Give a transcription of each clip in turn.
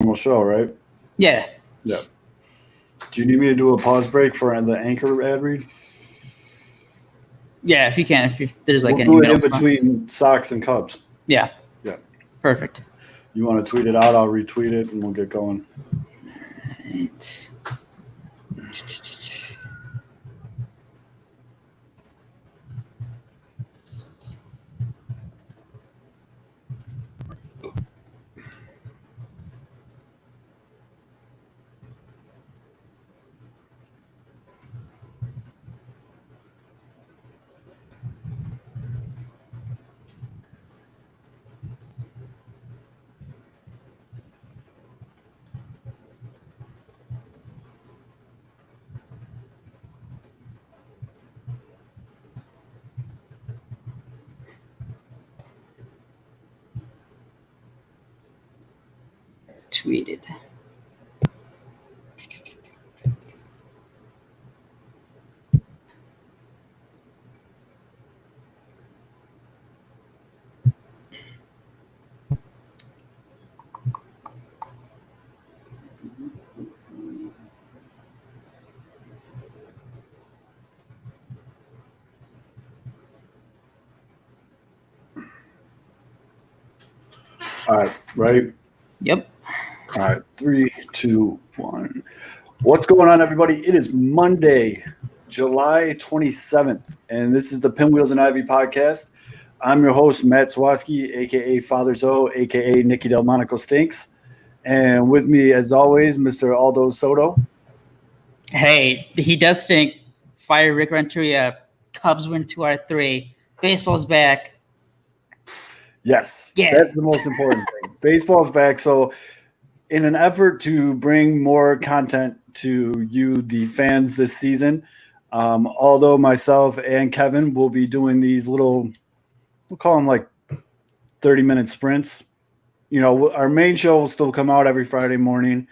Normal show, right? Yeah. Yeah. Do you need me to do a pause break for the Anchor ad read? Yeah, if you can. If there's like We'll any do it middle in between Sox and Cubs. Yeah. Yeah. Perfect. You want to tweet it out? I'll retweet it and we'll get going. Right. Tweeted. All right, ready? Yep. All right, 3, 2, 1. What's going on, everybody? It is Monday, July 27th, and this is the Pinwheels and Ivy podcast. I'm your host, Matt Swaski, a.k.a. Father Zoe, a.k.a. Nicky Delmonico Stinks. And with me, as always, Mr. Aldo Soto. Hey, he does stink. Fire Rick Renteria. Cubs win 2 out of 3. Baseball's back. Yes, Yeah. That's the most important thing. Baseball's back. So in an effort to bring more content to you, the fans, this season, although myself and Kevin will be doing these little, we'll call them like 30-minute sprints. You know, our main show will still come out every Friday morning,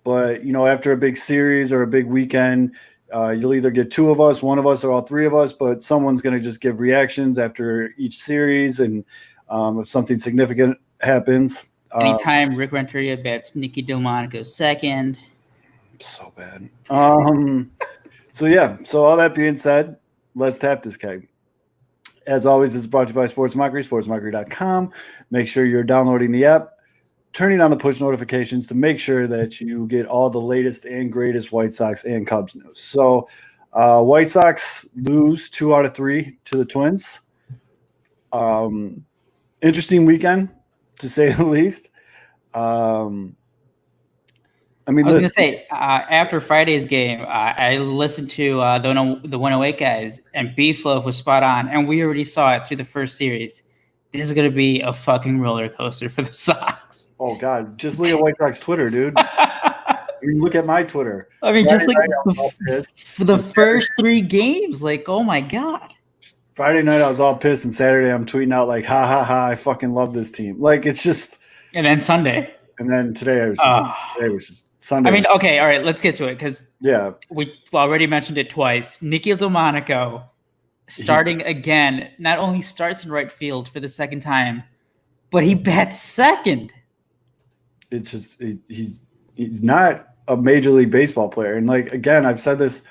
but, you know, after a big series or a big weekend, you'll either get two of us, one of us, or all three of us, but someone's going to just give reactions after each series. And if something significant happens. Anytime Rick Renteria bets Nicky Delmonico second. So bad. So all that being said, let's tap this keg. As always, this is brought to you by Sports Mockery, sportsmockery.com. Make sure you're downloading the app, turning on the push notifications to make sure that you get all the latest and greatest White Sox and Cubs news. So White Sox lose 2 out of 3 to the Twins. Interesting weekend, to say the least. I was going to say, after Friday's game, I listened to the 108 guys, and B-Fluff was spot on, and we already saw it through the first series. This is going to be a fucking roller coaster for the Sox. Oh, God. Just look at White Sox Twitter, dude. Look at my Twitter. I mean, Friday just like for the first 3 games, like, oh, my God. Friday night, I was all pissed, and Saturday, I'm tweeting out, like, ha, ha, ha, I fucking love this team. Like, it's just... And then Sunday. And then today, today was just Sunday. I mean, okay, all right, let's get to it, because yeah, we already mentioned it twice. Nicky Delmonico starting again, not only starts in right field for the second time, but he bats second. It's just he's not a Major League Baseball player. And, like, again, I've said this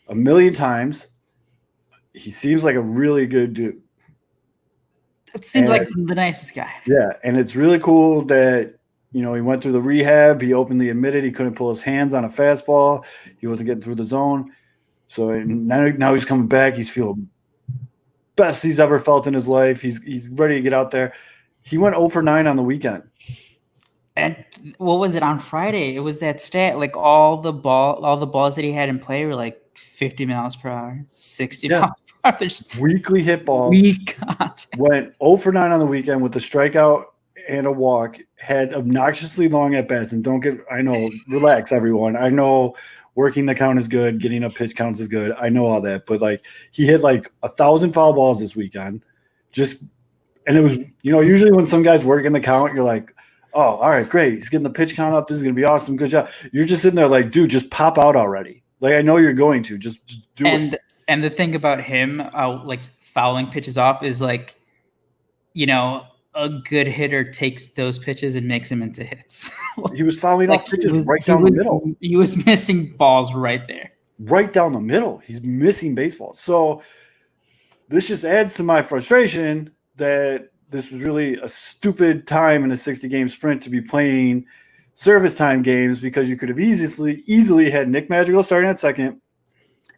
a million times. He seems like a really good dude. It seems like the nicest guy. Yeah, and it's really cool that, you know, he went through the rehab. He openly admitted he couldn't pull his hands on a fastball. He wasn't getting through the zone. So now he's coming back. He's feeling best he's ever felt in his life. He's ready to get out there. He went 0 for 9 on the weekend. And what was it on Friday? It was that stat, like all the balls that he had in play were like 50 miles per hour, 60 miles per hour. There's weekly hit balls. Went 0 for 9 on the weekend with a strikeout and a walk. Had obnoxiously long at bats. And relax, everyone. I know working the count is good. Getting up pitch counts is good. I know all that. But, like, he hit like 1,000 foul balls this weekend. And it was, you know, usually when some guys work in the count, you're like, oh, all right, great. He's getting the pitch count up. This is going to be awesome. Good job. You're just sitting there like, dude, just pop out already. Like, I know you're going to. Just do it. And the thing about him, like, fouling pitches off is, like, you know, a good hitter takes those pitches and makes them into hits. He was fouling off pitches right down the middle. He was missing balls right there. Right down the middle. He's missing baseballs. So this just adds to my frustration that this was really a stupid time in a 60-game sprint to be playing service time games, because you could have easily had Nick Madrigal starting at second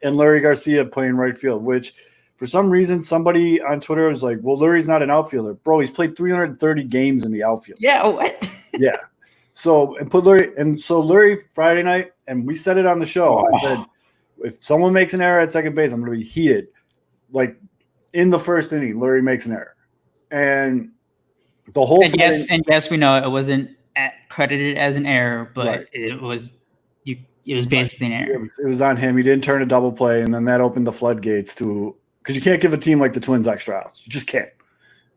and Leury Garcia playing right field, which for some reason somebody on Twitter was like, well, Leury's not an outfielder. Bro, he's played 330 games in the outfield. Yeah, what? Yeah. So Leury Friday night, and we said it on the show. I said, if someone makes an error at second base, I'm going to be heated. Like in the first inning, Leury makes an error. And the whole yes, we know it wasn't credited as an error, but right. it was basically an error. It was on him. He didn't turn a double play, and then that opened the floodgates to, because you can't give a team like the Twins extra outs. You just can't.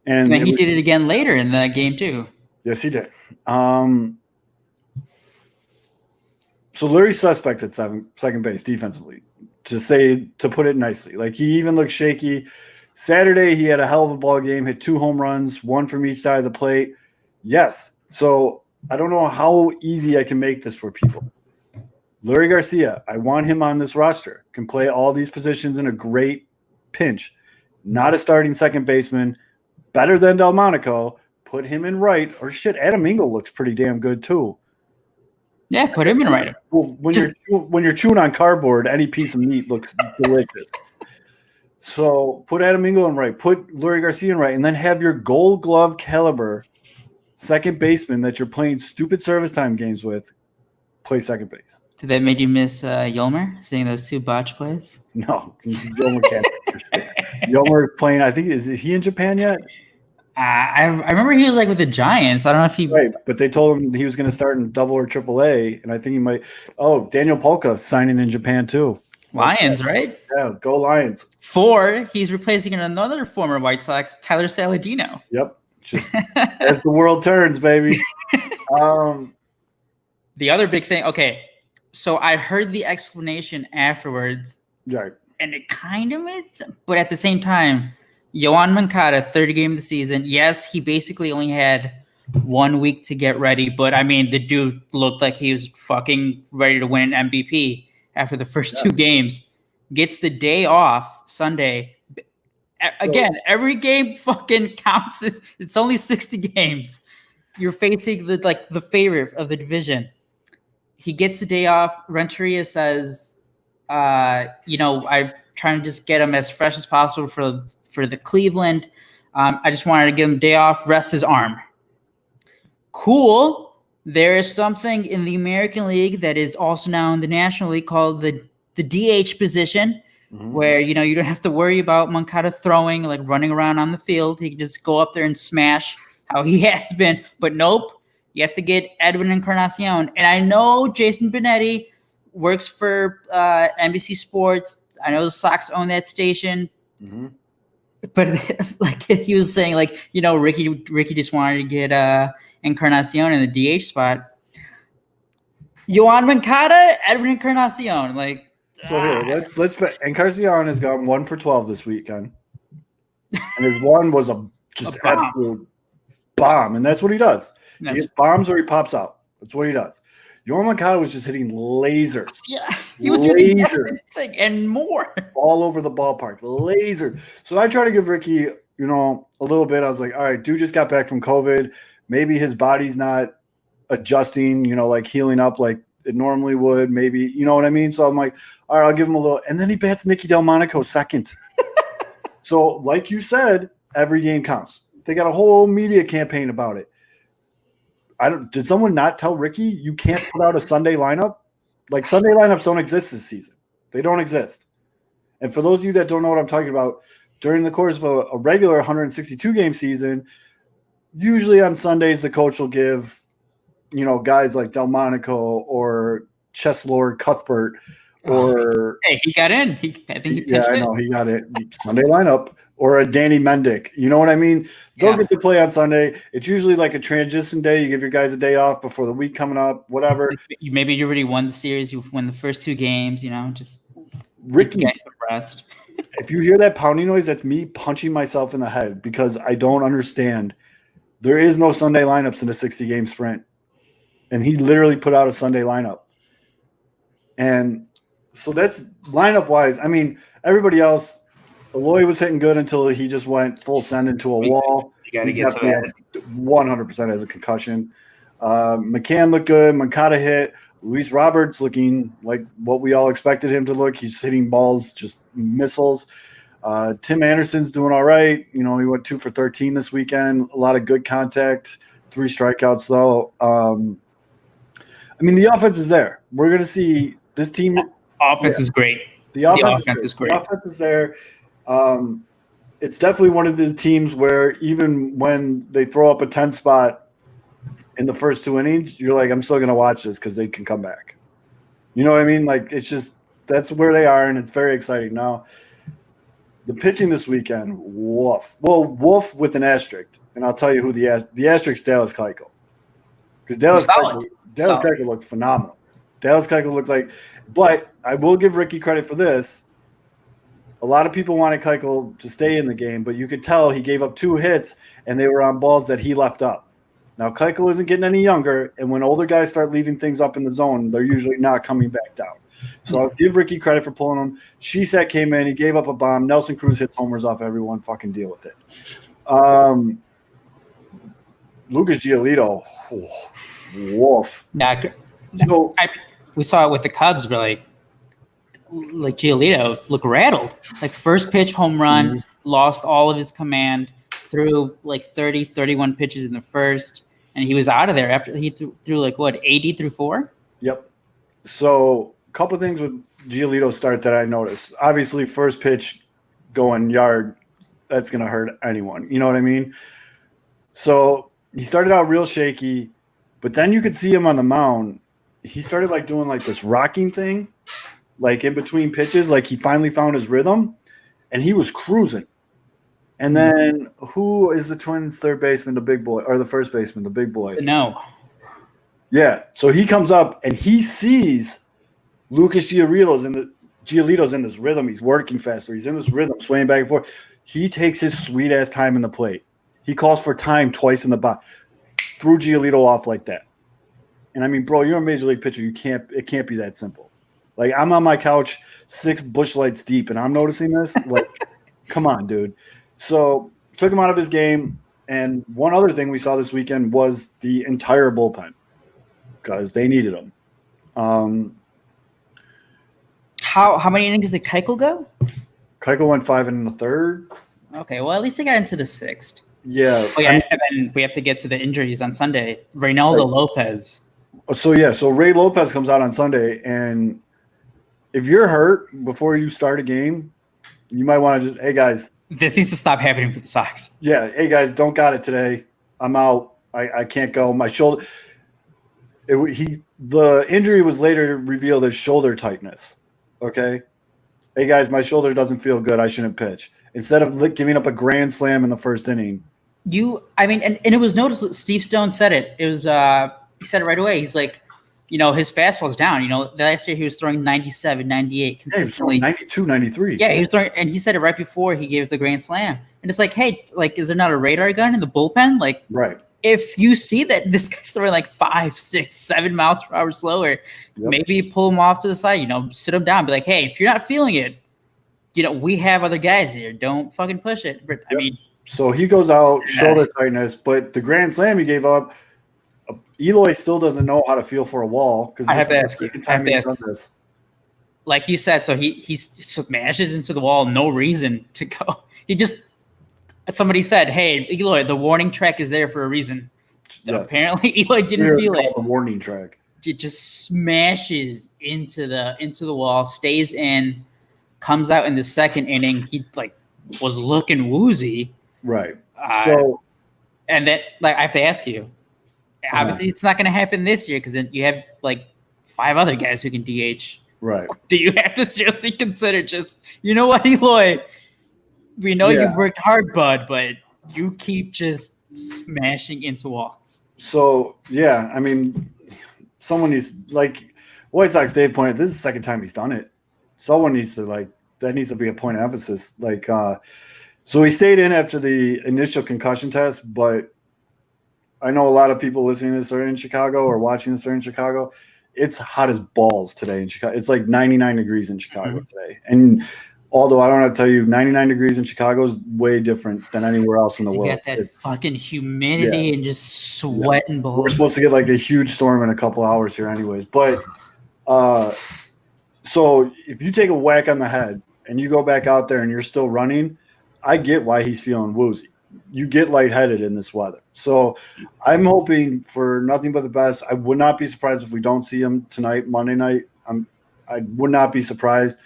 And he did it again later in the game too. Yes, he did. So Leury's suspect at second base defensively, to put it nicely. Like, he even looked shaky. Saturday, he had a hell of a ball game, hit 2 home runs, 1 from each side of the plate. Yes. So I don't know how easy I can make this for people. Leury Garcia, I want him on this roster. Can play all these positions in a great pinch. Not a starting second baseman. Better than Delmonico. Put him in right. Or shit, Adam Engel looks pretty damn good too. Yeah, put him in right. Well, when you're chewing on cardboard, any piece of meat looks delicious. So put Adam Engel in right. Put Leury Garcia in right. And then have your Gold Glove caliber second baseman that you're playing stupid service time games with play second base. Did that make you miss Yolmer, seeing those 2 botch plays? No, Yolmer can't. Yolmer playing, I think, is he in Japan yet? I remember he was like with the Giants. I don't know if he. Right, but they told him he was going to start in Double or Triple A, and I think he might. Oh, Daniel Polka signing in Japan too. Lions, right? Yeah, go Lions. 4, he's replacing another former White Sox, Tyler Saladino. Yep, just as the world turns, baby. The other big thing. Okay, so I heard the explanation afterwards, right, and it kind of made sense, but at the same time, Yoan Moncada, 30 game of the season. Yes, he basically only had 1 week to get ready, but I mean, the dude looked like he was fucking ready to win an MVP after the first 2 games. Gets the day off Sunday. Again, every game fucking counts. It's only 60 games. You're facing the favorite of the division. He gets the day off. Renteria says, I'm trying to just get him as fresh as possible for the Cleveland. I just wanted to give him a day off, rest his arm. Cool. There is something in the American League that is also now in the National League called the DH position, where, you don't have to worry about Moncada throwing, like running around on the field. He can just go up there and smash how he has been. But nope, you have to get Edwin Encarnacion. And I know Jason Benetti works for NBC Sports. I know the Sox own that station. Mm-hmm. But like he was saying, Ricky just wanted to get Encarnacion in the DH spot. Yoan Moncada, Edwin Encarnacion, So here, let's bet. Encarnacion has gone 1 for 12 this weekend, and his one was a absolute bomb, and that's what he does. He hits bombs or he pops out. That's what he does. Yoan Moncada was just hitting lasers. Yeah, he was doing the thing and more all over the ballpark. Laser. So I try to give Ricky, a little bit. I was like, all right, dude just got back from COVID. Maybe his body's not adjusting, healing up like it normally would. Maybe, you know what I mean? So I'm like, all right, I'll give him a little. And then he bats Nicky Delmonico second. So like you said, every game counts. They got a whole media campaign about it. Did someone not tell Ricky you can't put out a Sunday lineup? Like, Sunday lineups don't exist this season. They don't exist. And for those of you that don't know what I'm talking about, during the course of a regular 162-game season, usually on Sundays the coach will give, guys like Delmonico or Chess Lord Cuthbert or hey, he got in. I think he pitched I know he got it. Sunday lineup. Or a Danny Mendick. You know what I mean? They'll get to play on Sunday. It's usually like a transition day. You give your guys a day off before the week coming up, whatever. Maybe you already won the series. You won the first 2 games, just Ricky. Guys rest. If you hear that pounding noise, that's me punching myself in the head because I don't understand There is no Sunday lineups in a 60-game sprint. And he literally put out a Sunday lineup. And so that's lineup-wise. I mean, everybody else, Eloy was hitting good until he just went full send into a wall. You got to get to that. 100% as a concussion. McCann looked good. Mancada hit. Luis Roberts looking like what we all expected him to look. He's hitting balls, just missiles. Tim Anderson's doing all right. You know, he went 2 for 13 this weekend. A lot of good contact. 3 strikeouts, though. I mean, the offense is there. We're going to see this team. Offense is great. The offense is great. The offense is there. It's definitely one of the teams where even when they throw up a 10 spot in the first 2 innings, you're like, I'm still going to watch this because they can come back. You know what I mean? Like, it's just that's where they are, and it's very exciting. Now, the pitching this weekend, woof. Well, woof with an asterisk, and I'll tell you who the asterisk Dallas Keuchel. Because Dallas Keuchel looked phenomenal. Dallas Keuchel looked like – but I will give Ricky credit for this. A lot of people wanted Keuchel to stay in the game, but you could tell he gave up 2 hits, and they were on balls that he left up. Now, Keuchel isn't getting any younger, and when older guys start leaving things up in the zone, they're usually not coming back down. So I'll give Ricky credit for pulling him. Shesat came in. He gave up a bomb. Nelson Cruz hit homers off everyone. Fucking deal with it. Lucas Giolito. Woof. We saw it with the Cubs, but like Giolito looked rattled. Like first pitch home run, lost all of his command, threw like 30, 31 pitches in the first, and he was out of there after he threw like what, 80 through 4? Yep. So a couple things with Giolito's start that I noticed. Obviously, first pitch going yard, that's going to hurt anyone. You know what I mean? So he started out real shaky, but then you could see him on the mound. He started like doing like this rocking thing, like in between pitches, like he finally found his rhythm, and he was cruising. And then who is the Twins' third baseman, the big boy, or the first baseman, the big boy? No. Yeah. So he comes up and he sees Lucas Giolito's in this rhythm. He's working faster. He's in this rhythm, swaying back and forth. He takes his sweet ass time in the plate. He calls for time twice in the box. Threw Giolito off like that. And I mean, bro, you're a major league pitcher. It can't be that simple. Like, I'm on my couch 6 bush lights deep, and I'm noticing this. Like, come on, dude. So took him out of his game. And one other thing we saw this weekend was the entire bullpen because they needed him. How many innings did Keuchel go? Keuchel went 5 1/3. Okay, well, at least they got into the 6th. Yeah. Oh, yeah, and then we have to get to the injuries on Sunday. Reynaldo Lopez. So Ray Lopez comes out on Sunday, and if you're hurt before you start a game, you might want to just, hey, guys. This needs to stop happening for the Sox. Yeah, hey, guys, don't got it today. I'm out. I can't go. My shoulder – the injury was later revealed as shoulder tightness, okay? Hey, guys, my shoulder doesn't feel good. I shouldn't pitch. Instead of giving up a grand slam in the first inning. And it was noticeable. Steve Stone said it. It was he said it right away. He's like, his fastball's down. Last year he was throwing 97, 98 consistently. Yeah, 92, 93. Yeah, he was throwing, and he said it right before he gave the grand slam. And it's like, hey, like, is there not a radar gun in the bullpen? Like, right. If you see that this guy's throwing like 5, 6, 7 miles per hour slower, maybe pull him off to the side, sit him down, be like, hey, if you're not feeling it, we have other guys here. Don't fucking push it. But I mean, so he goes out, shoulder tightness, but the grand slam he gave up, Eloy still doesn't know how to feel for a wall. I have to ask you. Like you said, so he smashes into the wall, no reason to go. Somebody said, hey, Eloy, the warning track is there for a reason. Yes. Apparently, Eloy didn't feel it. The warning track. It just smashes into the wall, stays in, comes out in the second inning. He was looking woozy. Right. And then I have to ask you, obviously it's not going to happen this year because then you have 5 other guys who can DH. Right. Do you have to seriously consider just, you know what, Eloy? We know you've worked hard, bud, but you keep just smashing into walls. So, yeah, I mean, someone needs, White Sox Dave pointed, this is the second time he's done it. Someone needs to, that needs to be a point of emphasis. So he stayed in after the initial concussion test, but I know a lot of people listening to this are in Chicago or watching this are in Chicago. It's hot as balls today in Chicago. It's like 99 degrees in Chicago today. And although I don't have to tell you, 99 degrees in Chicago is way different than anywhere else in the world. You got that fucking humidity and just sweating balls. We're supposed to get like a huge storm in a couple hours here anyways. But so if you take a whack on the head and you go back out there and you're still running, I get why he's feeling woozy. You get lightheaded in this weather. So I'm hoping for nothing but the best. I would not be surprised if we don't see him tonight, Monday night. I would not be surprised.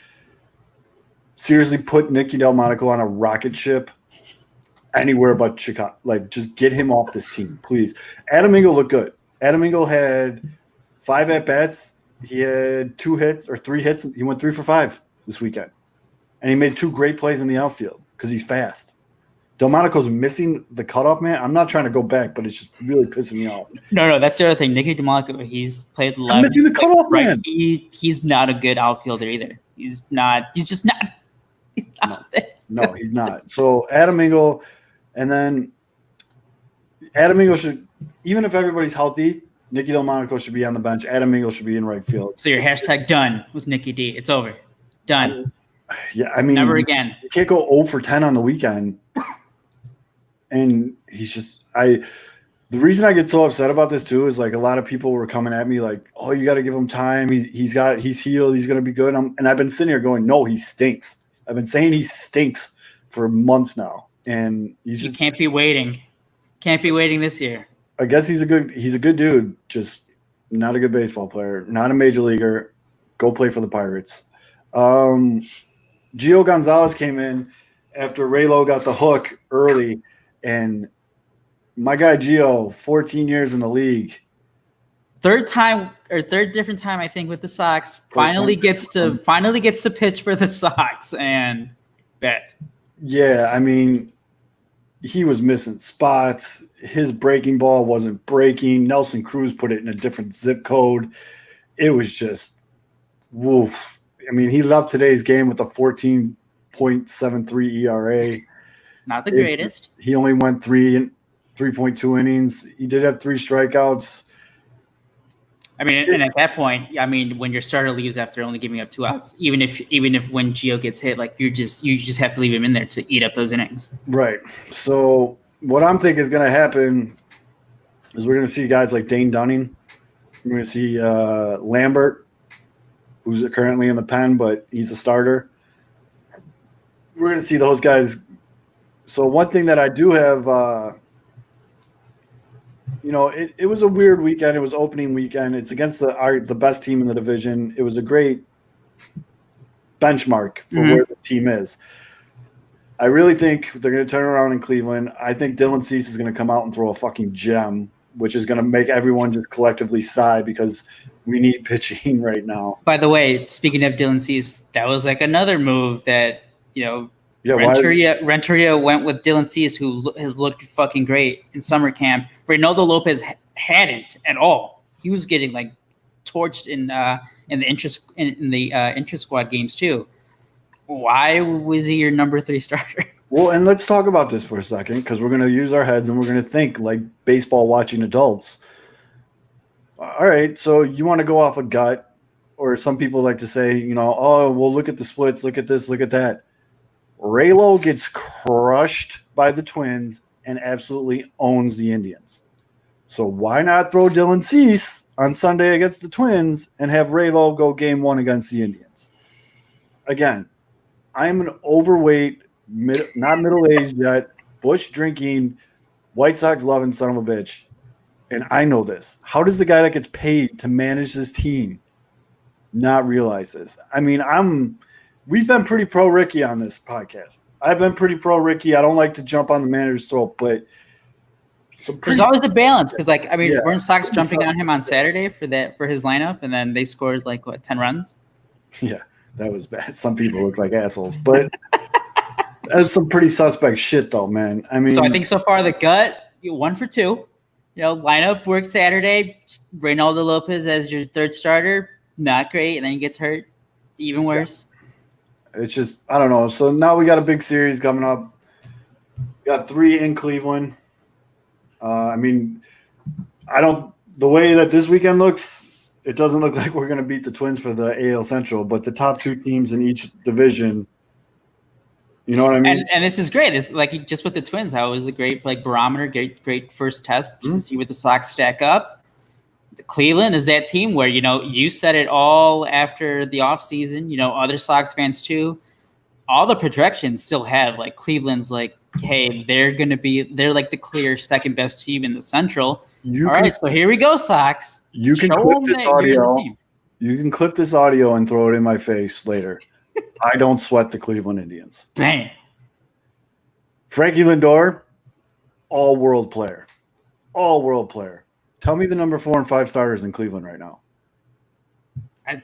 Seriously, put Nicky Delmonico on a rocket ship anywhere but Chicago. Like, just get him off this team, please. Adam Engel looked good. Adam Engel had 5 at-bats. He had 2 hits or 3 hits. He went 3 for 5 this weekend. And he made 2 great plays in the outfield because he's fast. Delmonico's missing the cutoff, man. I'm not trying to go back, but it's just really pissing me off. No, that's the other thing. Nicky Delmonico, he's played 11. I'm missing the cutoff, man. He's not a good outfielder either. He's not. He's just not. He's not there. No, he's not. So Adam Engel, and then Adam Engel should, even if everybody's healthy, Nicky Delmonico should be on the bench. Adam Engel should be in right field. So your hashtag done with Nicky D. It's over. Done. Yeah, I mean, never again. You can't go 0 for 10 on the weekend. And he's just the reason I get so upset about this too is like a lot of people were coming at me like, oh, you got to give him time. He's healed. He's going to be good. And I've been sitting here going, no, he stinks. I've been saying he stinks for months now. And he can't be waiting. Can't be waiting this year. I guess he's a good dude. Just not a good baseball player, not a major leaguer. Go play for the Pirates. Gio Gonzalez came in after Raylo got the hook early. And my guy Gio, 14 years in the league. Third different time, I think, with the Sox. Finally gets to pitch for the Sox and bet. Yeah, I mean, he was missing spots. His breaking ball wasn't breaking. Nelson Cruz put it in a different zip code. It was just woof. I mean, he left today's game with a 14.73 ERA. Not the greatest. He only went 3.2 innings. He did have 3 strikeouts. I mean, and at that point, I mean, when your starter leaves after only giving up 2 outs, even if when Gio gets hit, like you just have to leave him in there to eat up those innings. Right. So what I'm thinking is going to happen is we're going to see guys like Dane Dunning. We're going to see Lambert, who's currently in the pen, but he's a starter. We're going to see those guys. So one thing that I do have, it was a weird weekend. It was opening weekend. It's against the best team in the division. It was a great benchmark for where the team is. I really think they're going to turn around in Cleveland. I think Dylan Cease is going to come out and throw a fucking gem, which is going to make everyone just collectively sigh because we need pitching right now. By the way, speaking of Dylan Cease, that was like another move that, Renteria went with Dylan Cease, who has looked fucking great in summer camp. Reynaldo Lopez hadn't at all. He was getting like torched in the intra squad games too. Why was he your number 3 starter? Well, and let's talk about this for a second because we're going to use our heads and we're going to think like baseball watching adults. All right, so you want to go off a gut, or some people like to say, oh, well, look at the splits, look at this, look at that. Raylo gets crushed by the Twins and absolutely owns the Indians. So why not throw Dylan Cease on Sunday against the Twins and have Raylo go game 1 against the Indians? Again, I'm an overweight, not middle-aged yet, Bush drinking, White Sox loving son of a bitch. And I know this. How does the guy that gets paid to manage this team not realize this? I mean, we've been pretty pro Ricky on this podcast. I've been pretty pro Ricky. I don't like to jump on the manager's throat, but there's always the balance because, weren't Sox jumping on him on Saturday for his lineup, and then they scored 10 runs? Yeah, that was bad. Some people look like assholes, but that's some pretty suspect shit, though, man. I mean, so I think so far the gut 1 for 2. Lineup work Saturday. Reynaldo Lopez as your 3rd starter, not great, and then he gets hurt, even worse. Yeah. It's just, I don't know. So now we got a big series coming up. Got 3 in Cleveland. The way that this weekend looks, it doesn't look like we're going to beat the Twins for the AL Central, but the top 2 teams in each division, you know what I mean? And this is great. It's like just with the Twins, how it was a great barometer, great first test just to see what the Sox stack up. Cleveland is that team where, you said it all after the offseason, other Sox fans too. All the projections still have like Cleveland's like, hey, they're like the clear second best team in the Central. Right, so here we go, Sox. You can clip this audio. You can clip this audio and throw it in my face later. I don't sweat the Cleveland Indians. Bang. Frankie Lindor, all-world player. All-world player. Tell me the number 4 and 5 starters in Cleveland right now.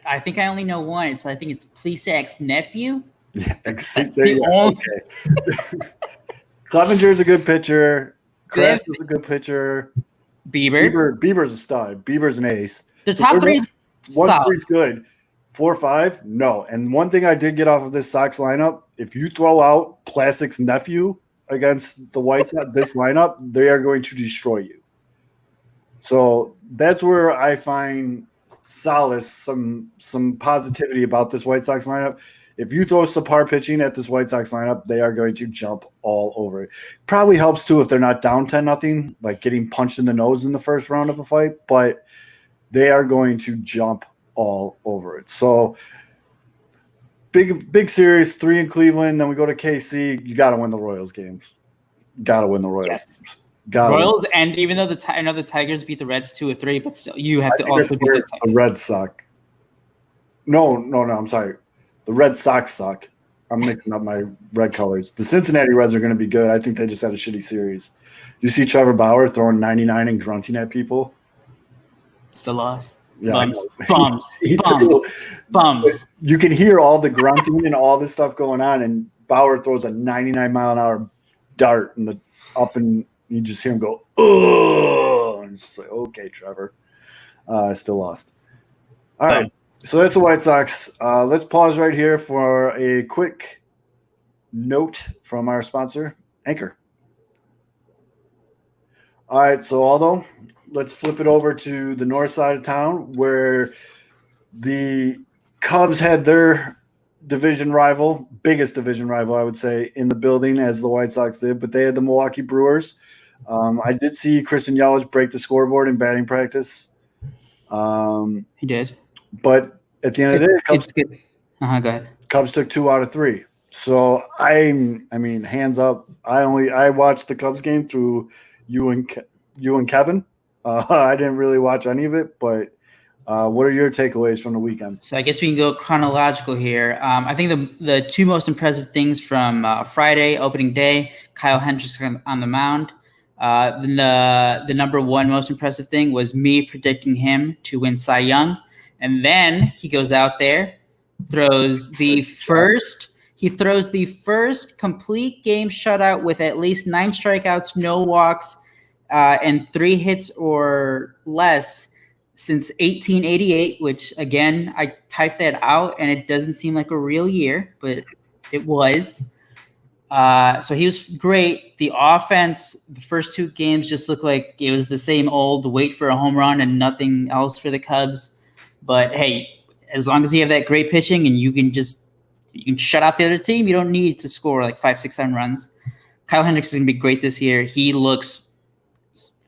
I think I only know one. I think it's Plesac's nephew. Yeah, okay. Clevenger's a good pitcher. Cruz is a good pitcher. Bieber's a stud. Bieber's an ace. The top 3 is 1-3's good. 4-5, no. And one thing I did get off of this Sox lineup, if you throw out Plastic's nephew against the White Sox, this lineup, they are going to destroy you. So that's where I find solace, some positivity about this White Sox lineup. If you throw subpar pitching at this White Sox lineup, they are going to jump all over it. Probably helps too if they're not down 10-0, like getting punched in the nose in the first round of a fight, but they are going to jump all over it. So big series, 3 in Cleveland, then we go to KC. You got to win the Royals games. Got to win the Royals. Yes. Royals, and even though I know the Tigers beat the Reds 2-3, but still you have to also beat the Tigers. The Red Sox. No, I'm sorry. The Red Sox suck. I'm mixing up my red colors. The Cincinnati Reds are going to be good. I think they just had a shitty series. You see Trevor Bauer throwing 99 and grunting at people? Still lost. Yeah, Bums. You can hear all the grunting and all this stuff going on, and Bauer throws a 99-mile-an-hour dart and you just hear him go, oh, and it's just like, okay, Trevor. Still lost. All right. So that's the White Sox. Let's pause right here for a quick note from our sponsor, Anchor. All right, so Aldo, let's flip it over to the north side of town where the Cubs had their division rival, biggest division rival, I would say, in the building as the White Sox did, but they had the Milwaukee Brewers. I did see Christian Yelich break the scoreboard in batting practice. He did. But at the end of the day, go ahead. Cubs took 2 out of 3. So I mean, hands up. I watched the Cubs game through you and Kevin. I didn't really watch any of it, but what are your takeaways from the weekend? So I guess we can go chronological here. I think the 2 most impressive things from Friday, opening day, Kyle Hendricks on the mound. The number 1 most impressive thing was me predicting him to win Cy Young. And then he goes out there, throws the first complete game shutout with at least 9 strikeouts, no walks, and 3 hits or less since 1888, which, again, I typed that out, and it doesn't seem like a real year, but it was. So he was great. The offense, the first 2 games just looked like it was the same old wait for a home run and nothing else for the Cubs. But, hey, as long as you have that great pitching and you can shut out the other team, you don't need to score like 5, 6, 7 runs. Kyle Hendricks is going to be great this year. He looks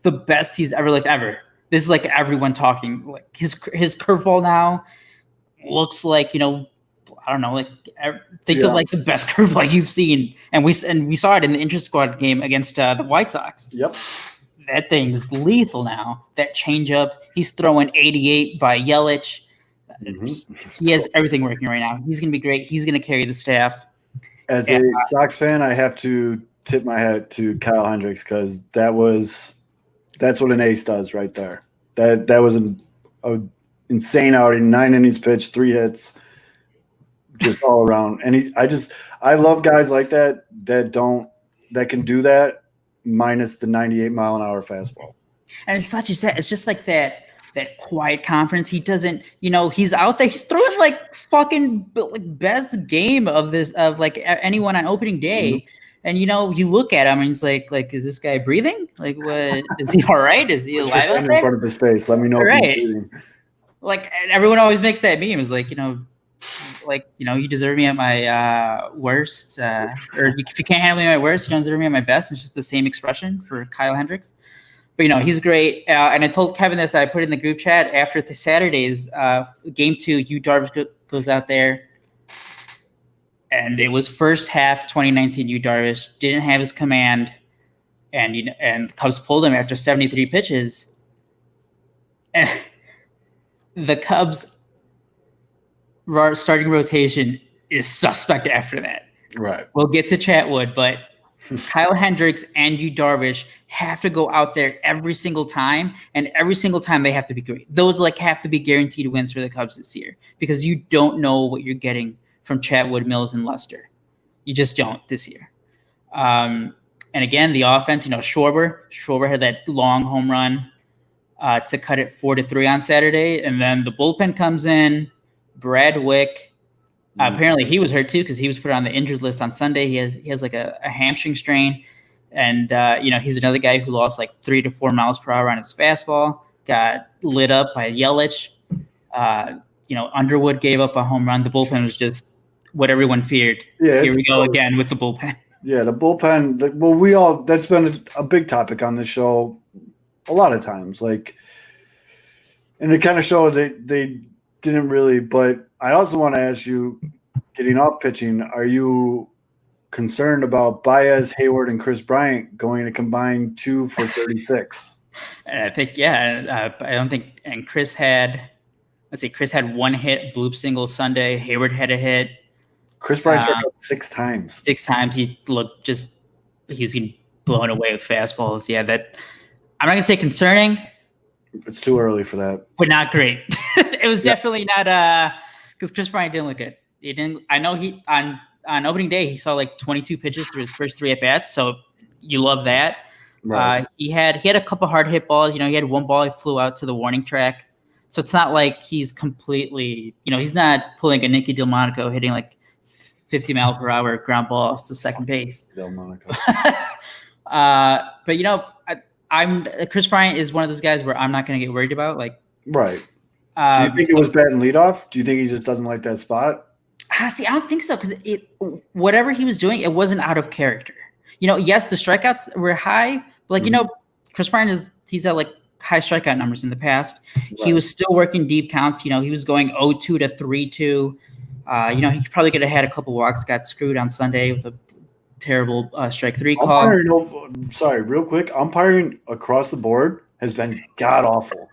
the best he's ever looked ever. This is like everyone talking. Like his curveball now looks like, I don't know, like think of like the best curveball you've seen. And we saw it in the inter-squad game against the White Sox. Yep. That thing's lethal now. That changeup, he's throwing 88 by Yelich. Mm-hmm. He has everything working right now. He's going to be great. He's going to carry the staff. As a Sox fan, I have to tip my hat to Kyle Hendricks because that's what an ace does right there. That was an insane outing. 9 innings pitched, 3 hits, just all around. And I love guys like that can do that minus the 98-mile-an-hour fastball. And it's not just that. It's just like that quiet confidence. He doesn't, he's out there. He's throwing like fucking like best game of like anyone on opening day. Mm-hmm. And you look at him and it's like, is this guy breathing? Like, what is he all right? Is he Put your alive out hand there? in front of his face. Let me know if he's breathing. Like, everyone always makes that meme. It's like, you deserve me at my worst, or if you can't handle me at my worst, you don't deserve me at my best. It's just the same expression for Kyle Hendricks. But he's great. And I told Kevin this. I put it in the group chat after the Saturday's game 2. Yu Darvish goes out there. And it was first half 2019. Yu Darvish didn't have his command, and the Cubs pulled him after 73 pitches. And the Cubs' starting rotation is suspect after that. Right. We'll get to Chatwood, but Kyle Hendricks and Yu Darvish have to go out there every single time, and every single time they have to be great. Those have to be guaranteed wins for the Cubs this year, because you don't know what you're getting from Chatwood, Mills, and Lester. You just don't this year. And again, the offense, Schwarber had that long home run to cut it 4-3 on Saturday. And then the bullpen comes in. Brad Wick, apparently he was hurt too, because he was put on the injured list on Sunday. He has like a hamstring strain. And, he's another guy who lost like 3 to 4 miles per hour on his fastball, got lit up by Yelich. Underwood gave up a home run. The bullpen was just what everyone feared. Yeah, here we go again with the bullpen. Yeah, the bullpen. That's been a big topic on this show a lot of times. And it kind of showed they didn't really. But I also want to ask you, getting off pitching, are you concerned about Baez, Hayward, and Chris Bryant going to combine 2 for 36? And I think, I don't think. And Chris had 1 hit, bloop single Sunday. Hayward had a hit. Chris Bryant struck out 6 times. 6 times. He was getting blown away with fastballs. Yeah, that I'm not gonna say concerning. It's too early for that. But not great. It was definitely not because Chris Bryant didn't look good. He didn't. I know he on opening day he saw like 22 pitches through his first 3 at bats. So you love that. Right. He had a couple hard hit balls. He had one ball he flew out to the warning track. So it's not like he's completely. He's not pulling a Nicky Delmonico hitting like 50 mile per hour ground balls to second base. Delmonico. But I'm Chris Bryant is one of those guys where I'm not going to get worried about. Right. Do you think it was batting leadoff? Do you think he just doesn't like that spot? See, I don't think so, because whatever he was doing, it wasn't out of character. Yes, the strikeouts were high, but Chris Bryant he's at like high strikeout numbers in the past. Right. He was still working deep counts. He was going 0-2 to 3-2. He probably could have had a couple walks, got screwed on Sunday with a terrible strike 3 call. Sorry, real quick. Umpiring across the board has been god awful.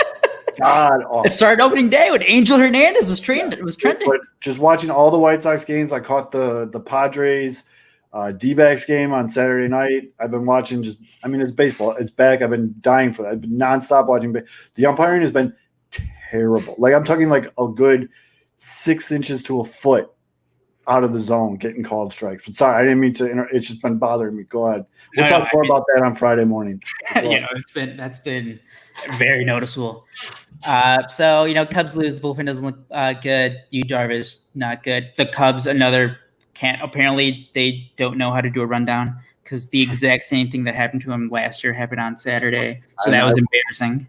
God awful. It started opening day when Angel Hernandez was trending. But just watching all the White Sox games, I caught the Padres D-backs game on Saturday night. I've been watching it's baseball. It's back. I've been dying for that. I've been nonstop watching. The umpiring has been terrible. I'm talking like a good 6 inches to a foot out of the zone getting called strikes. But sorry, I didn't mean to it's just been bothering me. Go ahead. We'll talk more about that on Friday morning. That's been very noticeable. Cubs lose. The bullpen doesn't look good. Yu Darvish, not good. The Cubs, apparently they don't know how to do a rundown, because the exact same thing that happened to him last year happened on Saturday. So that was embarrassing.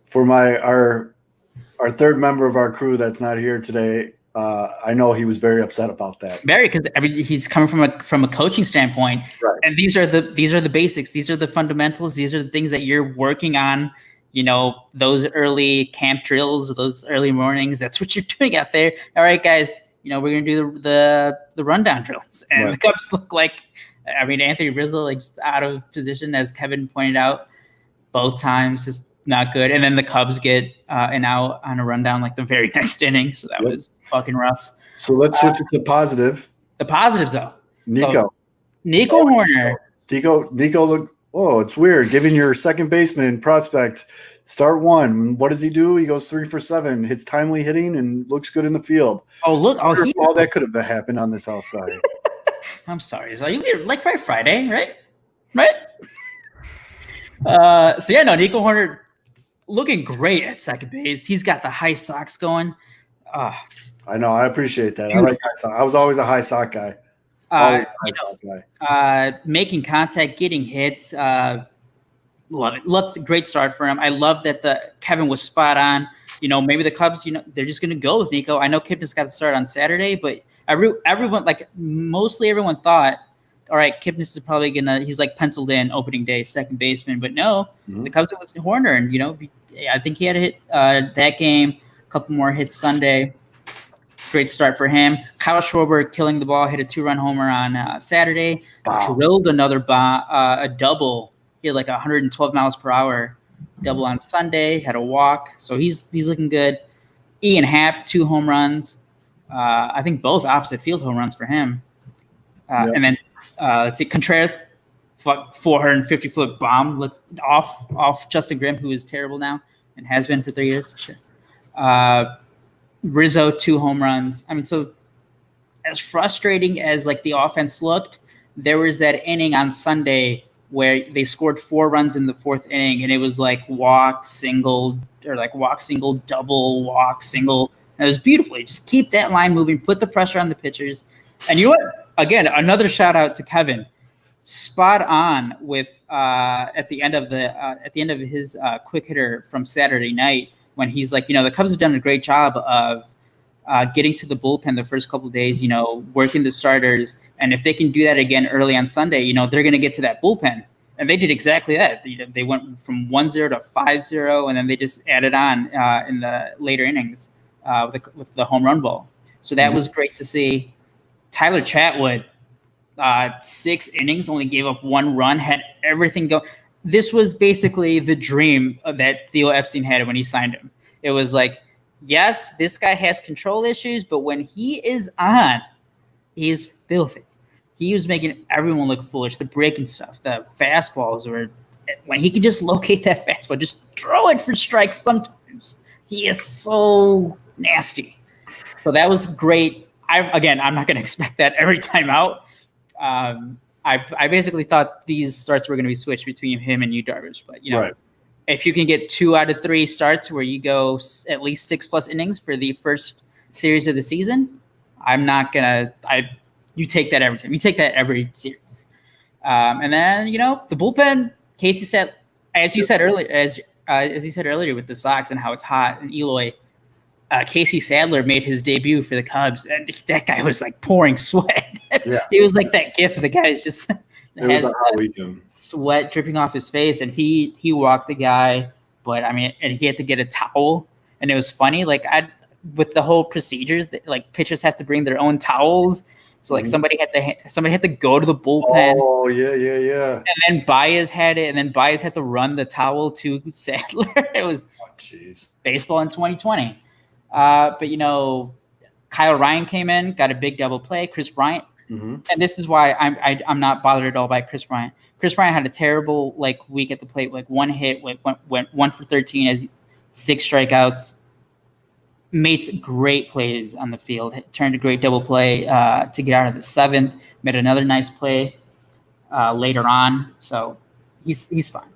For our third member of our crew that's not here today, I know he was very upset about that. Very, because he's coming from a coaching standpoint, right. And these are the basics. These are the fundamentals. These are the things that you're working on. Those early camp drills, those early mornings. That's what you're doing out there. All right, guys. We're gonna do the rundown drills, and The Cubs look like. Anthony Rizzo just out of position, as Kevin pointed out, both times, just not good. And then the Cubs get an out on a rundown like the very next inning. So that was fucking rough. So let's switch it to positive. The positives, though. Nico Horner. Nico look. Oh, it's weird. Giving your second baseman prospect start 1. What does he do? He goes 3 for 7, hits timely hitting, and looks good in the field. Oh, look. All that could have happened on the south side. I'm sorry. So you like by Friday, right? Right? Nico Horner looking great at second base. He's got the high socks going. I know. I appreciate that. I like high sock. I was always a high sock guy. Making contact, getting hits. Love it. Loves a great start for him. I love that Kevin was spot on. Maybe the Cubs, they're just going to go with Nico. I know Kipnis got the start on Saturday, but everyone, like mostly everyone thought, all right, Kipnis is probably he's like penciled in opening day, second baseman. But no, the Cubs went with Horner, and I think he had a hit that game, a couple more hits Sunday. Great start for him. Kyle Schwarber killing the ball, hit a 2-run homer on Saturday, drilled another a double. He had like 112 miles per hour double on Sunday, had a walk. So he's looking good. Ian Happ, 2 home runs. I think both opposite field home runs for him. And then let's see, Contreras, 450-foot bomb looked off Justin Grimm, who is terrible now and has been for 3 years. Sure. Rizzo, 2 home runs. I mean, so as frustrating as like the offense looked, there was that inning on Sunday where they scored 4 runs in the 4th inning, and it was like walk, single, or like walk, single, double, walk, single. And it was beautiful. Just keep that line moving, put the pressure on the pitchers. And you know what? Again, another shout out to Kevin. Spot on with at the end of his quick hitter from Saturday night, when he's like, the Cubs have done a great job of getting to the bullpen the first couple of days, working the starters. And if they can do that again early on Sunday, they're going to get to that bullpen. And they did exactly that. They went from 1-0 to 5-0, and then they just added on in the later innings with the home run ball. So that was great to see. Tyler Chatwood, 6 innings, only gave up 1 run, had everything go. This was basically the dream that Theo Epstein had when he signed him. It was like, yes, this guy has control issues, but when he is on, he's filthy. He was making everyone look foolish. The breaking stuff, the fastballs, or when he can just locate that fastball, just throw it for strikes sometimes. He is so nasty. So that was great. I'm not going to expect that every time out. I basically thought these starts were going to be switched between him and Yu Darvish, but right. If you can get 2 out of 3 starts where you go at least 6+ innings for the first series of the season, you take that every time. You take that every series. And then, the bullpen, Casey said, as you said earlier, as he said earlier with the Sox and how it's hot in Eloy, Casey Sadler made his debut for the Cubs, and that guy was like pouring sweat. Yeah. He was like that gif of the guy just has sweat dripping off his face, and he walked the guy. But I mean, and he had to get a towel, and it was funny. Like with the whole procedures, like pitchers have to bring their own towels. So like somebody had to go to the bullpen. Oh yeah. And then Baez had it, and then Baez had to run the towel to Sadler. It was baseball in 2020. But Kyle Ryan came in, got a big double play. Chris Bryant, and this is why I'm not bothered at all by Chris Bryant. Chris Bryant had a terrible week at the plate, 1 hit, went 1 for 13 as 6 strikeouts. Made some great plays on the field. Turned a great double play to get out of the 7th. Made another nice play later on. So he's fine.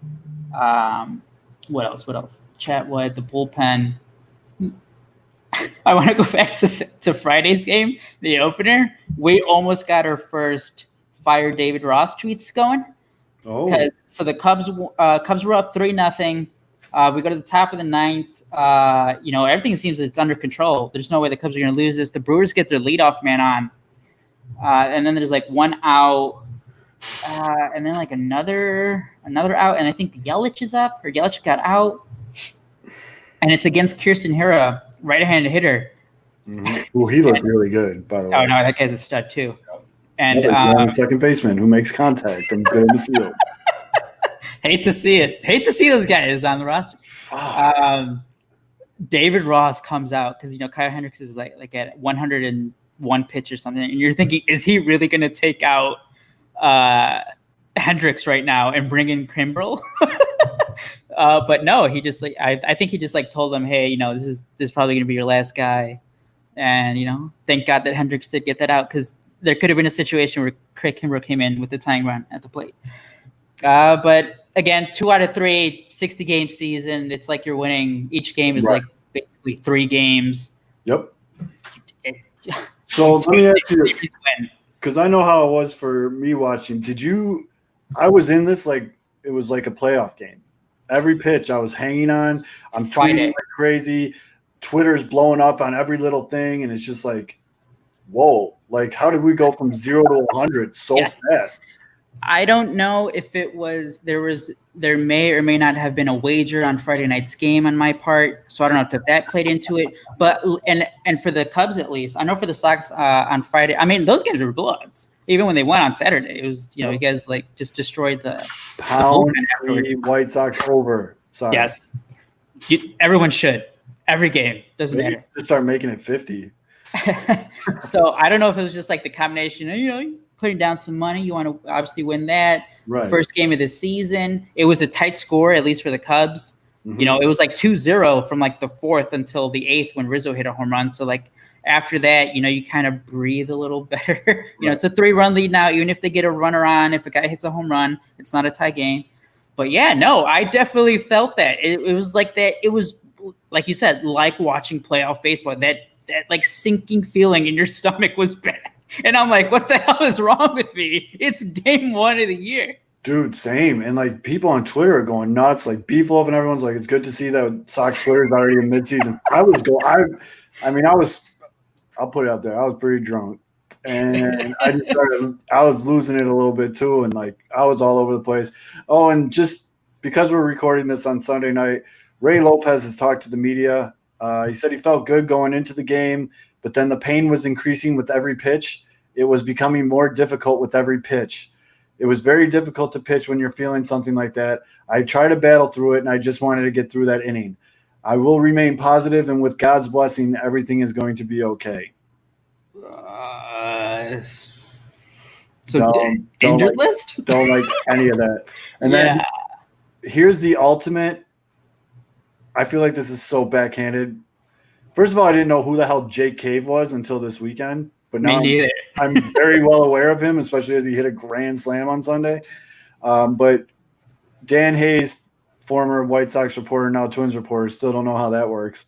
What else? Chatwood, the bullpen. I want to go back to Friday's game, the opener. We almost got our first fire David Ross tweets going. Oh, so the Cubs were up 3-0. We go to the top of the 9th. Everything seems it's under control. There's no way the Cubs are going to lose this. The Brewers get their leadoff man on, and then there's 1 out, and then another out, and I think Yelich is up, or Yelich got out, and it's against Kirsten Hira. Right-handed hitter. Well, he looked really good, by the way. Oh, no, that guy's a stud, too. And second baseman who makes contact and good in the field. Hate to see it. Hate to see those guys on the roster. David Ross comes out because, Kyle Hendricks is like at 101 pitch or something. And you're thinking, is he really going to take out Hendricks right now and bring in Kimbrel? But no, he just I think he just told them, hey, this is probably going to be your last guy, and thank God that Hendricks did get that out, because there could have been a situation where Craig Kimbrel came in with the tying run at the plate. But again, 2 out of 3, 60-game season. It's like you're winning. Each game is basically 3 games. Yep. So let me ask you this. because I know how it was for me watching. I was in this like it was like a playoff game. Every pitch I was hanging on. I'm tweeting like crazy. Twitter's blowing up on every little thing, and it's just like, whoa! Like, how did we go from 0 to 100 so fast? I don't know if it was there may or may not have been a wager on Friday night's game on my part, so I don't know if that played into it. But and for the Cubs at least, I know for the Sox on Friday, I mean those games were blowouts. Even when they won on Saturday, it was you guys like just destroyed the pound the White Sox over. Sorry. Yes, everyone should every game doesn't matter. Just start making it 50. So I don't know if it was just like the combination of putting down some money. You want to obviously win that. Right. First game of the season. It was a tight score, at least for the Cubs. Mm-hmm. It was like 2-0 from like the 4th until the 8th when Rizzo hit a home run. So like after that, you kind of breathe a little better. It's a 3-run lead now. Even if they get a runner on, if a guy hits a home run, it's not a tie game. But yeah, no, I definitely felt that. It was like that. It was like you said, like watching playoff baseball. That like sinking feeling in your stomach was bad. And I'm like, what the hell is wrong with me? It's game 1 of the year. Dude, same. And like people on Twitter are going nuts. Like Beeflove and everyone's like, it's good to see that Sox Twitter is already in midseason. I'll put it out there. I was pretty drunk. And I was losing it a little bit too. And like I was all over the place. Oh, and just because we're recording this on Sunday night, Ray Lopez has talked to the media. He said he felt good going into the game, but then the pain was increasing with every pitch. It was becoming more difficult with every pitch. It was very difficult to pitch when you're feeling something like that. I tried to battle through it, and I just wanted to get through that inning. I will remain positive, and with God's blessing, everything is going to be okay. Injured list? Don't like any of that. And then here's the ultimate. I feel like this is so backhanded. First of all, I didn't know who the hell Jake Cave was until this weekend. But now I'm very well aware of him, especially as he hit a grand slam on Sunday. But Dan Hayes, former White Sox reporter, now Twins reporter, still don't know how that works.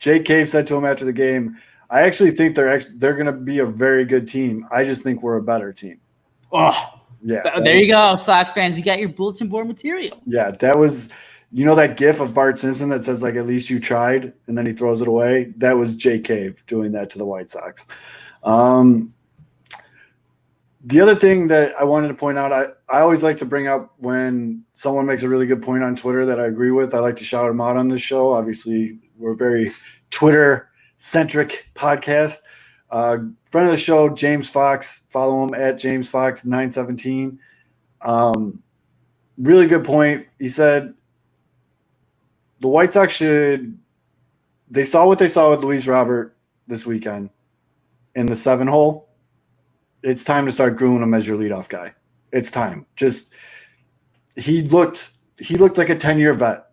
Jake Cave said to him after the game, I actually think they're going to be a very good team. I just think we're a better team. Oh, yeah. There you go, Sox fans. You got your bulletin board material. Yeah, that was – that gif of Bart Simpson that says, like, at least you tried, and then he throws it away? That was Jake Cave doing that to the White Sox. The other thing that I wanted to point out, I always like to bring up when someone makes a really good point on Twitter that I agree with. I like to shout them out on this show. Obviously, we're a very Twitter-centric podcast. Friend of the show, James Fox. Follow him at James Fox 917. Really good point. He said, the White Sox they saw what they saw with Luis Robert this weekend in the 7-hole. It's time to start grooming him as your leadoff guy. It's time. He looked like a 10-year vet.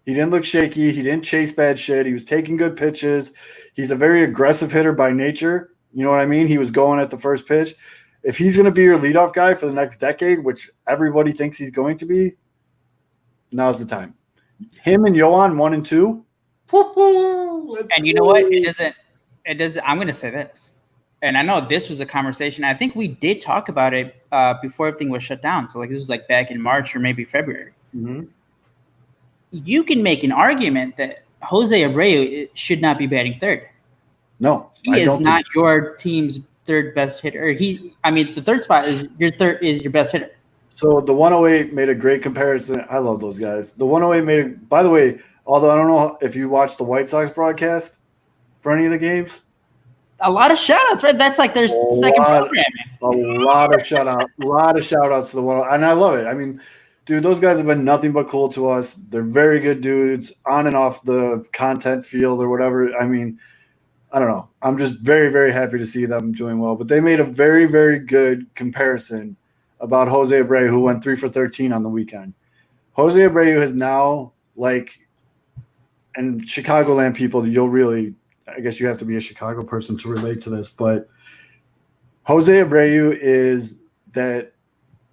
He didn't look shaky. He didn't chase bad shit. He was taking good pitches. He's a very aggressive hitter by nature. You know what I mean? He was going at the first pitch. If he's going to be your leadoff guy for the next decade, which everybody thinks he's going to be, now's the time. Him and Yohan 1 and 2. And you know what? It doesn't. I'm going to say this. And I know this was a conversation. I think we did talk about it before everything was shut down. So like this was like back in March or maybe February. Mm-hmm. You can make an argument that Jose Abreu should not be batting third. No, he is not your team's third best hitter. The third spot is your best hitter. So the 108 made a great comparison. I love those guys. The 108 by the way, although I don't know if you watched the White Sox broadcast for any of the games. A lot of shout-outs, right? That's like their second programming. A lot of shout-outs to the 108. And I love it. I mean, dude, those guys have been nothing but cool to us. They're very good dudes on and off the content field or whatever. I mean, I don't know. I'm just very, very happy to see them doing well. But they made a very, very good comparison about Jose Abreu, who went 3 for 13 on the weekend. Jose Abreu has now, and Chicagoland people, I guess you have to be a Chicago person to relate to this, but Jose Abreu is that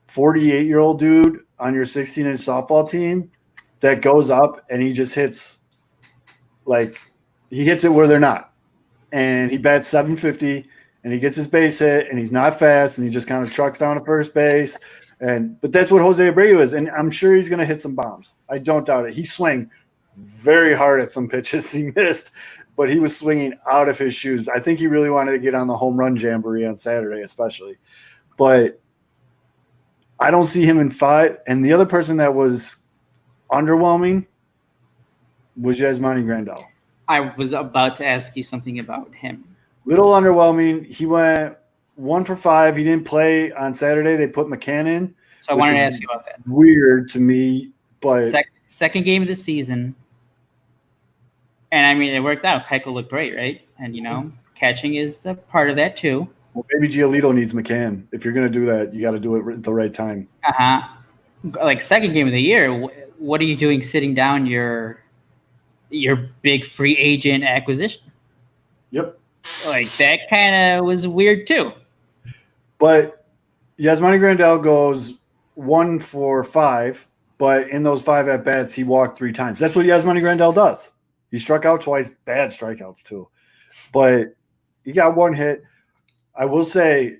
48-year-old dude on your 16-inch softball team that goes up and he just hits, he hits it where they're not. And he bats 750, and he gets his base hit, and he's not fast, and he just kind of trucks down to first base. But that's what Jose Abreu is, and I'm sure he's going to hit some bombs. I don't doubt it. He swung very hard at some pitches he missed, but he was swinging out of his shoes. I think he really wanted to get on the home run jamboree on Saturday, especially. But I don't see him in 5. And the other person that was underwhelming was Yasmani Grandal. I was about to ask you something about him. Little underwhelming. He went 1 for 5. He didn't play on Saturday. They put McCann in. So I wanted to ask you about that. Weird to me, but second game of the season. And I mean, it worked out. Keiko looked great, right? And, catching is the part of that too. Well, maybe Giolito needs McCann. If you're going to do that, you got to do it at the right time. Like second game of the year, what are you doing sitting down your big free agent acquisition? Yep. Like that kind of was weird too. But Yasmani Grandal goes 1 for 5, but in those 5 at-bats, he walked 3 times. That's what Yasmani Grandal does. He struck out twice, bad strikeouts too. But he got 1 hit. I will say,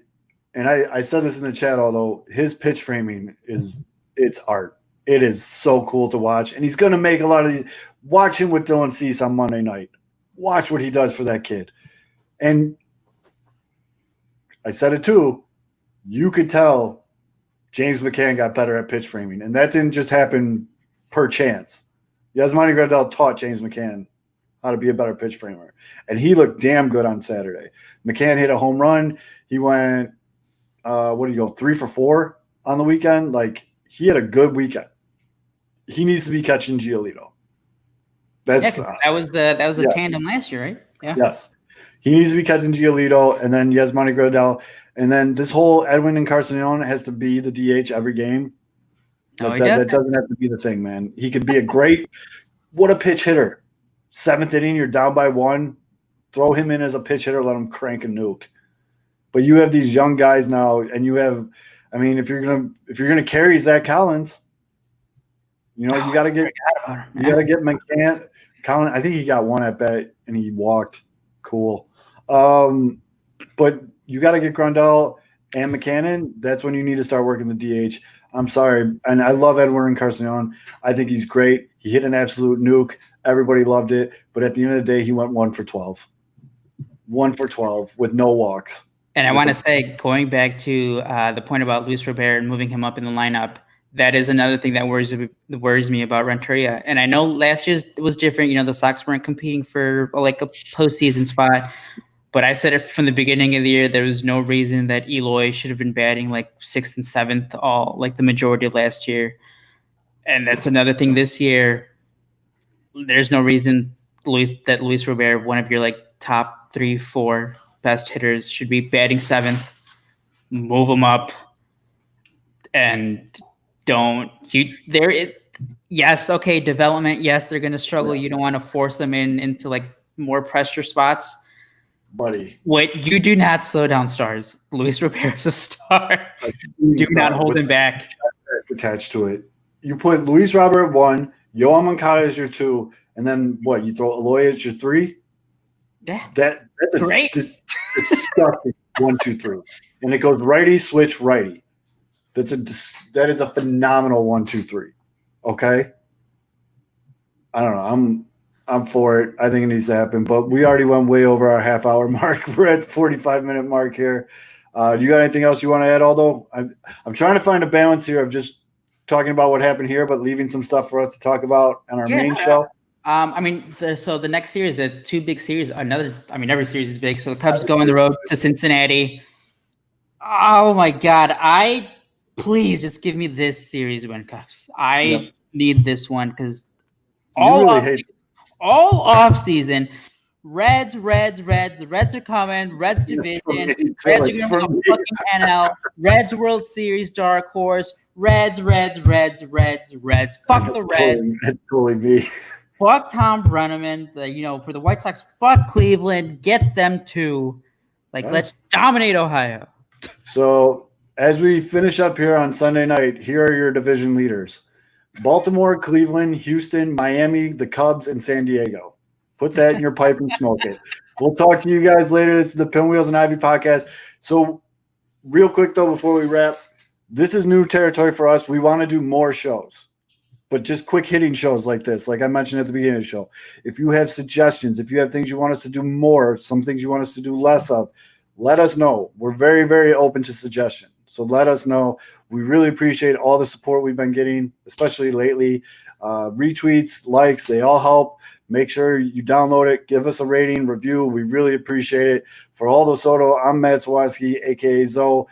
and I said this in the chat, although his pitch framing it's art. It is so cool to watch. And he's going to make a lot of these. Watch him with Dylan Cease on Monday night. Watch what he does for that kid. And I said it too. You could tell James McCann got better at pitch framing. And that didn't just happen per chance. Yasmani Grandal taught James McCann how to be a better pitch framer. And he looked damn good on Saturday. McCann hit a home run. He went, 3 for 4 on the weekend? Like, he had a good weekend. He needs to be catching Giolito. That was the tandem last year, right? Yeah. Yes. He needs to be catching Giolito, and then Yasmani Grandal. And then this whole Edwin Encarnacion has to be the DH every game. That doesn't have to be the thing, man. He could be what a pitch hitter. 7th inning, you're down by 1. Throw him in as a pitch hitter, let him crank a nuke. But you have these young guys now, and you have, I mean, if you're gonna carry Zach Collins, you gotta get McCann. Collins, I think he got 1 at bat and he walked. Cool. But you got to get Grandal and McCann. That's when you need to start working the DH. I'm sorry. And I love Edwin Encarnacion. I think he's great. He hit an absolute nuke. Everybody loved it. But at the end of the day, he went 1 for 12. 1 for 12 with no walks. And I want to say, going back to the point about Luis Robert and moving him up in the lineup, that is another thing that worries me about Renteria. And I know last year's was different. The Sox weren't competing for like a postseason spot. But I said it from the beginning of the year, there was no reason that Eloy should have been batting like 6th and 7th all like the majority of last year. And that's another thing this year. There's no reason Luis Robert, one of your like top 3, 4 best hitters, should be batting 7th. Move him up and yes, okay, development. Yes, they're going to struggle. You don't want to force them into like more pressure spots. Buddy. Wait, you do not slow down stars. Luis Robert's a star. Do not hold him back. Attached to it. You put Luis Robert 1, Yohan Moncada as your 2, and then what? You throw Eloy as your 3? Yeah. That's great. Disgusting 1, 2, 3. And it goes righty, switch, righty. That is a phenomenal 1, 2, 3. Okay? I don't know. I'm for it. I think it needs to happen. But we already went way over our half-hour mark. We're at 45-minute mark here. Do you got anything else you want to add, Aldo? I'm trying to find a balance here of just talking about what happened here, but leaving some stuff for us to talk about on our main show. The next series, the 2 big series. Every series is big. So the Cubs go on the road to Cincinnati. Oh my God! Please just give me this series win, Cubs. I need this one because all off season, Reds. The Reds are coming. Reds division. Reds are going to win the fucking NL. Reds World Series dark horse. Reds. Fuck the Reds. That's totally me. Fuck Tom Brenneman. For the White Sox, fuck Cleveland. Get them to, let's dominate Ohio. So as we finish up here on Sunday night, here are your division leaders: Baltimore, Cleveland, Houston, Miami, the Cubs, and San Diego. Put that in your pipe and smoke it. We'll talk to you guys later. This is the Pinwheels and Ivy podcast. So real quick, though, before we wrap, this is new territory for us. We want to do more shows, but just quick hitting shows like this, like I mentioned at the beginning of the show. If you have suggestions, if you have things you want us to do more, some things you want us to do less of, let us know. We're very, very open to suggestion. So let us know. We really appreciate all the support we've been getting, especially lately. Retweets, likes, they all help. Make sure you download it. Give us a rating, review. We really appreciate it. For Aldo Soto, I'm Matt Swaski, a.k.a. Zoe.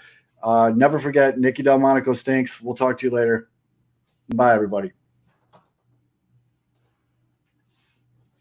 Never forget, Nicky Delmonico stinks. We'll talk to you later. Bye, everybody.